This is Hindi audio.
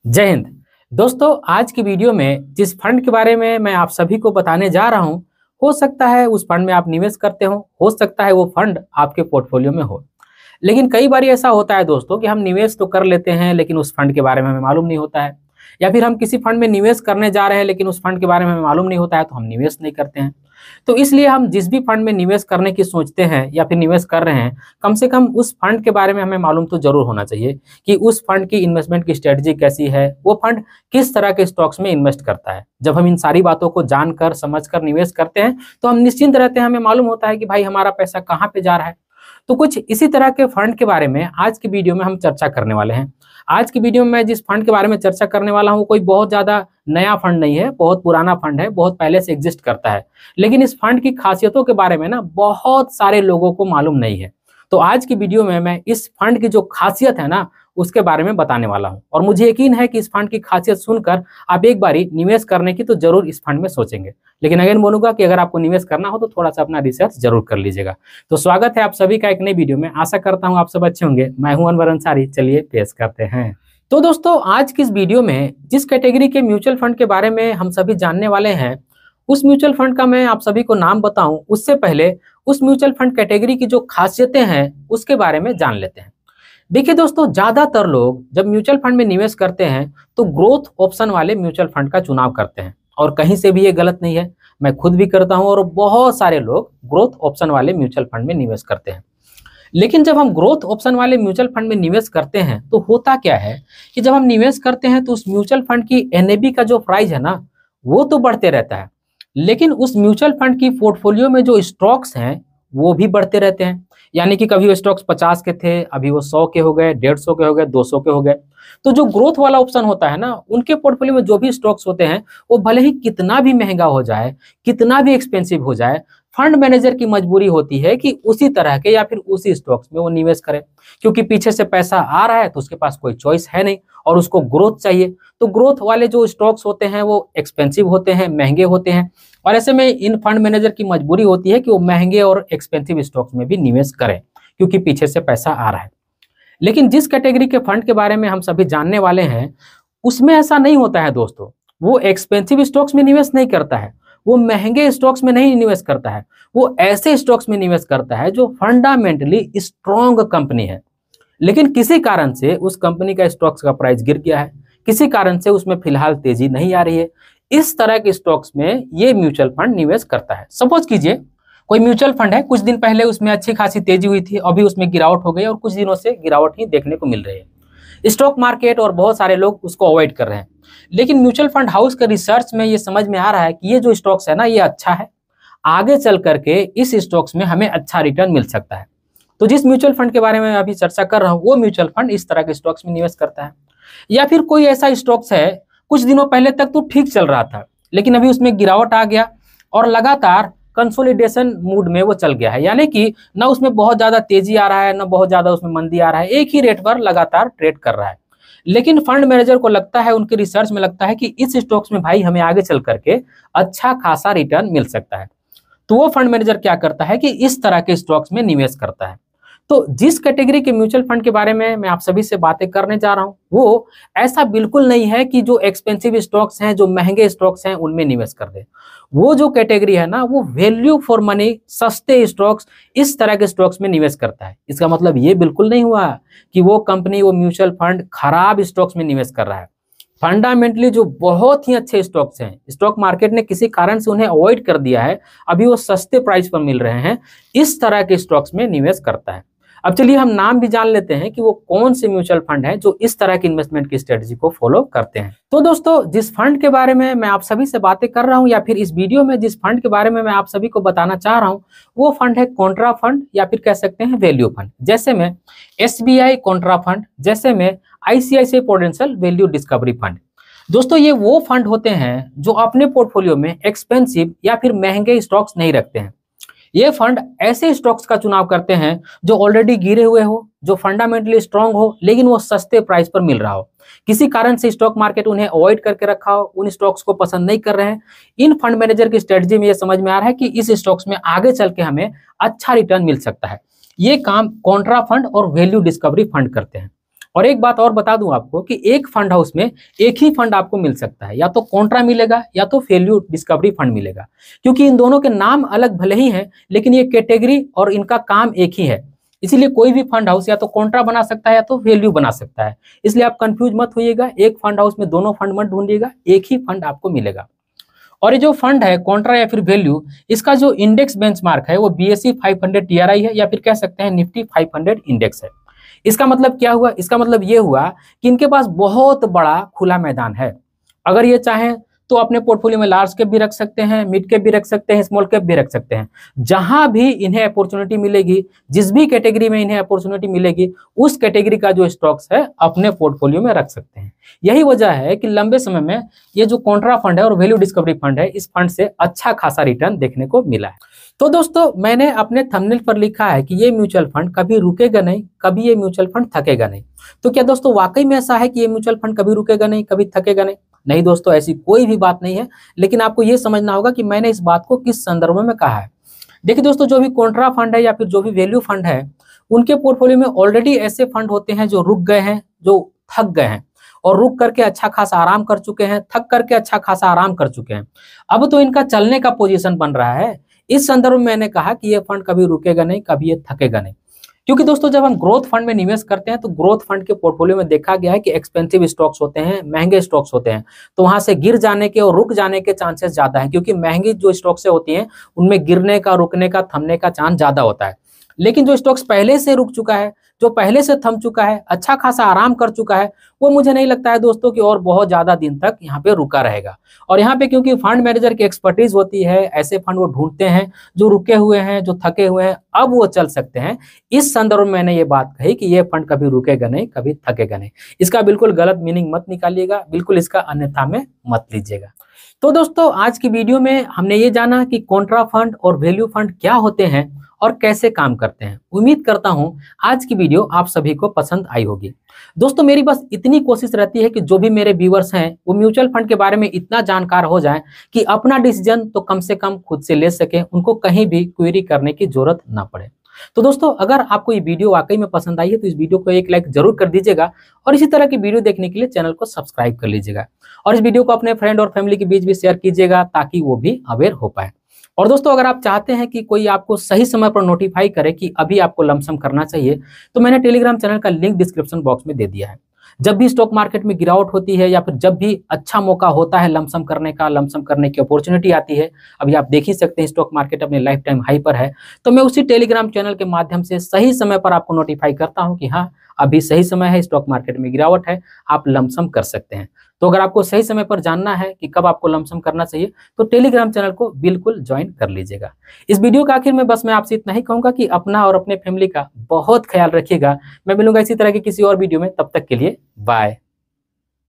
जय हिंद। दोस्तों, आज की वीडियो में जिस फंड के बारे में मैं आप सभी को बताने जा रहा हूं, हो सकता है उस फंड में आप निवेश करते हो सकता है वो फंड आपके पोर्टफोलियो में हो। लेकिन कई बार ऐसा होता है दोस्तों कि हम निवेश तो कर लेते हैं लेकिन उस फंड के बारे में हमें मालूम नहीं होता है, या फिर हम किसी फंड में निवेश करने जा रहे हैं लेकिन उस फंड के बारे में हमें मालूम नहीं होता है तो हम निवेश नहीं करते हैं। तो इसलिए हम जिस भी फंड में निवेश करने की सोचते हैं या फिर निवेश कर रहे हैं, कम से कम उस फंड के बारे में हमें मालूम तो जरूर होना चाहिए कि उस फंड की इन्वेस्टमेंट की स्ट्रेटजी कैसी है, वो फंड किस तरह के स्टॉक्स में इन्वेस्ट करता है। जब हम इन सारी बातों को जानकर समझकर निवेश करते हैं तो हम निश्चिंत रहते हैं, हमें मालूम होता है कि भाई हमारा पैसा कहाँ पे जा रहा है। तो कुछ इसी तरह के फंड के बारे में आज की वीडियो में हम चर्चा करने वाले हैं। आज की वीडियो में मैं जिस फंड के बारे में चर्चा करने वाला हूं, कोई बहुत ज्यादा नया फंड नहीं है, बहुत पुराना फंड है, बहुत पहले से एग्जिस्ट करता है। लेकिन इस फंड की खासियतों के बारे में ना बहुत सारे लोगों को मालूम नहीं है। तो आज की वीडियो में मैं इस फंड की जो खासियत है ना उसके बारे में बताने वाला हूं, और मुझे यकीन है कि इस फंड की खासियत सुनकर आप एक बारी निवेश करने की तो जरूर इस फंड में सोचेंगे। लेकिन अगर बोलूंगा कि अगर आपको निवेश करना हो तो थोड़ा सा अपना रिसर्च जरूर कर लीजिएगा। तो स्वागत है आप सभी का एक नई वीडियो में। आशा करता हूं आप सब अच्छे होंगे। मैं हूं अनवर अंसारी, चलिए पेश करते हैं। तो दोस्तों, आज की इस वीडियो में जिस कैटेगरी के म्यूचुअल फंड के बारे में हम सभी जानने वाले हैं, उस म्यूचुअल फंड का मैं आप सभी को नाम बताऊं उससे पहले उस म्यूचुअल फंड कैटेगरी की जो खासियतें हैं उसके बारे में जान लेते हैं। देखिए दोस्तों, ज्यादातर लोग जब म्यूचुअल फंड में निवेश करते हैं तो ग्रोथ ऑप्शन वाले म्यूचुअल फंड का चुनाव करते हैं, और कहीं से भी ये गलत नहीं है। मैं खुद भी करता हूं और बहुत सारे लोग ग्रोथ ऑप्शन वाले म्यूचुअल फंड में निवेश करते हैं। लेकिन जब हम ग्रोथ ऑप्शन वाले म्यूचुअल फंड में निवेश करते हैं तो होता क्या है कि जब हम निवेश करते हैं तो उस म्यूचुअल फंड की एनएबी का जो प्राइस है ना वो तो बढ़ते रहता है, लेकिन उस म्यूचुअल फंड की पोर्टफोलियो में जो स्टॉक्स हैं वो भी बढ़ते रहते हैं। यानी कि कभी वो स्टॉक्स 50 के थे, अभी वो 100 के हो गए, 150 के हो गए, 200 के हो गए। तो जो ग्रोथ वाला ऑप्शन होता है ना, उनके पोर्टफोलियो में जो भी स्टॉक्स होते हैं वो भले ही कितना भी महंगा हो जाए, कितना भी एक्सपेंसिव हो जाए, फंड मैनेजर की मजबूरी होती है कि उसी तरह के या फिर उसी स्टॉक्स में वो निवेश करे, क्योंकि पीछे से पैसा आ रहा है तो उसके पास कोई चॉइस है नहीं और उसको ग्रोथ चाहिए। तो ग्रोथ वाले जो स्टॉक्स होते हैं वो एक्सपेंसिव होते हैं, महंगे होते हैं, और ऐसे में इन फंड मैनेजर की मजबूरी होती है कि वो महंगे और एक्सपेंसिव स्टॉक्स में भी निवेश करें क्योंकि पीछे से पैसा आ रहा है। लेकिन जिस कैटेगरी के फंड के बारे में हम सभी जानने वाले हैं उसमें ऐसा नहीं होता है दोस्तों। वो एक्सपेंसिव स्टॉक्स में निवेश नहीं करता है, वो महंगे स्टॉक्स में नहीं निवेश करता है, वो ऐसे स्टॉक्स में निवेश करता है जो फंडामेंटली स्ट्रॉन्ग कंपनी है, लेकिन किसी कारण से उस कंपनी का स्टॉक्स का प्राइस गिर गया है, किसी कारण से उसमें फिलहाल तेजी नहीं आ रही है। इस तरह के स्टॉक्स में ये म्यूचुअल फंड निवेश करता है। सपोज कीजिए कोई म्यूचुअल फंड है, कुछ दिन पहले उसमें अच्छी खासी तेजी हुई थी, अभी उसमें गिरावट हो गई और कुछ दिनों से गिरावट ही देखने को मिल रही है। स्टॉक मार्केट और बहुत सारे लोग उसको अवॉइड कर रहे हैं, लेकिन म्यूचुअल फंड हाउस के रिसर्च में ये समझ में आ रहा है कि ये जो स्टॉक्स है ना ये अच्छा है, आगे चल करके इस स्टॉक्स में हमें अच्छा रिटर्न मिल सकता है। तो जिस म्यूचुअल फंड के बारे में अभी चर्चा कर रहा हूँ वो म्यूचुअल फंड इस तरह के स्टॉक्स में निवेश करता है। या फिर कोई ऐसा स्टॉक्स है कुछ दिनों पहले तक तो ठीक चल रहा था, लेकिन अभी उसमें गिरावट आ गया और लगातार कंसोलिडेशन मूड में वो चल गया है, यानी कि ना उसमें बहुत ज्यादा तेजी आ रहा है ना बहुत ज्यादा उसमें मंदी आ रहा है, एक ही रेट पर लगातार ट्रेड कर रहा है। लेकिन फंड मैनेजर को लगता है, उनके रिसर्च में लगता है कि इस स्टॉक्स में भाई हमें आगे चल करके अच्छा खासा रिटर्न मिल सकता है। तो वो फंड मैनेजर क्या करता है कि इस तरह के स्टॉक्स में निवेश करता है। तो जिस कैटेगरी के म्यूचुअल फंड के बारे में मैं आप सभी से बातें करने जा रहा हूं वो ऐसा बिल्कुल नहीं है कि जो एक्सपेंसिव स्टॉक्स हैं, जो महंगे स्टॉक्स हैं उनमें निवेश कर दे। वो जो कैटेगरी है ना वो वैल्यू फॉर मनी, सस्ते स्टॉक्स, इस तरह के स्टॉक्स में निवेश करता है। इसका मतलब ये बिल्कुल नहीं हुआ कि वो कंपनी, वो म्यूचुअल फंड खराब स्टॉक्स में निवेश कर रहा है। फंडामेंटली जो बहुत ही अच्छे स्टॉक्स हैं, स्टॉक मार्केट ने किसी कारण से उन्हें अवॉइड कर दिया है, अभी वो सस्ते प्राइस पर मिल रहे हैं, इस तरह के स्टॉक्स में निवेश करता है। अब चलिए हम नाम भी जान लेते हैं कि वो कौन से म्यूचुअल फंड है जो इस तरह की इन्वेस्टमेंट की स्ट्रेटजी को फॉलो करते हैं। तो दोस्तों, जिस फंड के बारे में मैं आप सभी से बातें कर रहा हूं या फिर इस वीडियो में जिस फंड के बारे में मैं आप सभी को बताना चाह रहा हूं वो फंड है कॉन्ट्रा फंड, या फिर कह सकते हैं वैल्यू फंड। जैसे में SBI कॉन्ट्रा फंड, जैसे में ICICI prudential value discovery fund. दोस्तों, ये वो फंड होते हैं जो अपने पोर्टफोलियो में एक्सपेंसिव या फिर महंगे स्टॉक्स नहीं रखते हैं। ये फंड ऐसे स्टॉक्स का चुनाव करते हैं जो ऑलरेडी गिरे हुए हो, जो फंडामेंटली स्ट्रांग हो, लेकिन वो सस्ते प्राइस पर मिल रहा हो। किसी कारण से स्टॉक मार्केट उन्हें अवॉइड करके रखा हो, उन स्टॉक्स को पसंद नहीं कर रहे हैं। इन फंड मैनेजर की स्ट्रेटजी में ये समझ में आ रहा है कि इस स्टॉक्स में आगे चल के हमें अच्छा रिटर्न मिल सकता है। ये काम कॉन्ट्रा फंड और वैल्यू डिस्कवरी फंड करते हैं। और एक बात और बता दूं आपको कि एक फंड हाउस में एक ही फंड आपको मिल सकता है, या तो कॉन्ट्रा मिलेगा या तो वैल्यू डिस्कवरी फंड मिलेगा, क्योंकि इन दोनों के नाम अलग भले ही हैं लेकिन ये कैटेगरी और इनका काम एक ही है। इसीलिए कोई भी फंड हाउस या तो कॉन्ट्रा बना सकता है या तो वैल्यू बना सकता है। इसलिए आप कंफ्यूज मत होइएगा, एक फंड हाउस में दोनों फंड मत ढूंढिएगा, एक ही फंड आपको मिलेगा। और ये जो फंड है कॉन्ट्रा या फिर वैल्यू, इसका जो इंडेक्स बेंचमार्क है वो BSE 500 TRI है, या फिर कह सकते हैं निफ्टी 500 इंडेक्स है। इसका मतलब क्या हुआ? इसका मतलब ये हुआ कि इनके पास बहुत बड़ा खुला मैदान है। अगर ये चाहें तो अपने पोर्टफोलियो में लार्ज कैप भी रख सकते हैं, मिड कैप भी रख सकते हैं, स्मॉल कैप भी रख सकते हैं। जहां भी इन्हें अपॉर्चुनिटी मिलेगी, जिस भी कैटेगरी में इन्हें अपॉर्चुनिटी मिलेगी, उस कैटेगरी का जो स्टॉक्स है अपने पोर्टफोलियो में रख सकते हैं। यही वजह है कि लंबे समय में ये जो कॉन्ट्रा फंड है और वैल्यू डिस्कवरी फंड है, इस फंड से अच्छा खासा रिटर्न देखने को मिला है। तो दोस्तों, मैंने अपने थंबनेल पर लिखा है कि ये म्यूचुअल फंड कभी रुकेगा नहीं, कभी ये म्यूचुअल फंड थकेगा नहीं। तो क्या दोस्तों वाकई में ऐसा है कि ये म्यूचुअल फंड कभी रुकेगा नहीं, कभी थकेगा नहीं? नहीं दोस्तों, ऐसी कोई भी बात नहीं है। लेकिन आपको ये समझना होगा कि मैंने इस बात को किस संदर्भ में कहा है। देखिए दोस्तों, जो भी कॉन्ट्रा फंड है या फिर जो भी वैल्यू फंड है, उनके पोर्टफोलियो में ऑलरेडी ऐसे फंड होते हैं जो रुक गए हैं, जो थक गए हैं, और रुक करके अच्छा खासा आराम कर चुके हैं, थक करके अच्छा खासा आराम कर चुके हैं। अब तो इनका चलने का पोजीशन बन रहा है। इस संदर्भ में मैंने कहा कि ये फंड कभी रुकेगा नहीं, कभी ये थकेगा नहीं। क्योंकि दोस्तों, जब हम ग्रोथ फंड में निवेश करते हैं तो ग्रोथ फंड के पोर्टफोलियो में देखा गया है कि एक्सपेंसिव स्टॉक्स होते हैं, महंगे स्टॉक्स होते हैं, तो वहां से गिर जाने के और रुक जाने के चांसेस ज्यादा हैं, क्योंकि महंगी जो स्टॉक्स होती हैं उनमें गिरने का, रुकने का, थमने का चांस ज्यादा होता है। लेकिन जो स्टॉक्स पहले से रुक चुका है, जो पहले से थम चुका है, अच्छा खासा आराम कर चुका है, वो मुझे नहीं लगता है दोस्तों कि और बहुत ज्यादा दिन तक यहाँ पे रुका रहेगा। और यहाँ पे क्योंकि फंड मैनेजर की एक्सपर्टीज होती है, ऐसे फंड वो ढूंढते हैं जो रुके हुए हैं, जो थके हुए हैं, अब वो चल सकते हैं। इस संदर्भ में मैंने ये बात कही कि ये फंड कभी रुकेगा नहीं, कभी थकेगा नहीं। इसका बिल्कुल गलत मीनिंग मत निकालिएगा, बिल्कुल इसका अन्यथा में मत लीजिएगा। तो दोस्तों, आज की वीडियो में हमने ये जाना कि कॉन्ट्रा फंड और वैल्यू फंड क्या होते हैं और कैसे काम करते हैं। उम्मीद करता हूं आज की वीडियो आप सभी को पसंद आई होगी। दोस्तों, मेरी बस इतनी कोशिश रहती है कि जो भी मेरे व्यूअर्स हैं वो म्यूचुअल फंड के बारे में इतना जानकार हो जाए कि अपना डिसीजन तो कम से कम खुद से ले सके, उनको कहीं भी क्वेरी करने की जरूरत ना पड़े। तो दोस्तों, अगर आपको ये वीडियो वाकई में पसंद आई है तो इस वीडियो को एक लाइक जरूर कर दीजिएगा, और इसी तरह की वीडियो देखने के लिए चैनल को सब्सक्राइब कर लीजिएगा, और इस वीडियो को अपने फ्रेंड और फैमिली के बीच भी शेयर कीजिएगा ताकि वो भी अवेयर हो पाए। और दोस्तों, अगर आप चाहते हैं कि कोई आपको सही समय पर नोटिफाई करे कि अभी आपको लमसम करना चाहिए, तो मैंने टेलीग्राम चैनल का लिंक डिस्क्रिप्शन बॉक्स में दे दिया है। जब भी स्टॉक मार्केट में गिरावट होती है या फिर जब भी अच्छा मौका होता है लमसम करने का, लमसम करने की अपॉर्चुनिटी आती है, अभी आप देख ही सकते हैं स्टॉक मार्केट अपने लाइफ टाइम हाई पर है, तो मैं उसी टेलीग्राम चैनल के माध्यम से सही समय पर आपको नोटिफाई करता हूं कि हाँ, अभी सही समय है, स्टॉक मार्केट में गिरावट है, आप लमसम कर सकते हैं। तो अगर आपको सही समय पर जानना है कि कब आपको लमसम करना चाहिए, तो टेलीग्राम चैनल को बिल्कुल ज्वाइन कर लीजिएगा। इस वीडियो का आखिर में बस मैं आपसे इतना ही कहूंगा कि अपना और अपने फैमिली का बहुत ख्याल रखिएगा। मैं मिलूंगा इसी तरह के किसी और वीडियो में, तब तक के लिए बाय।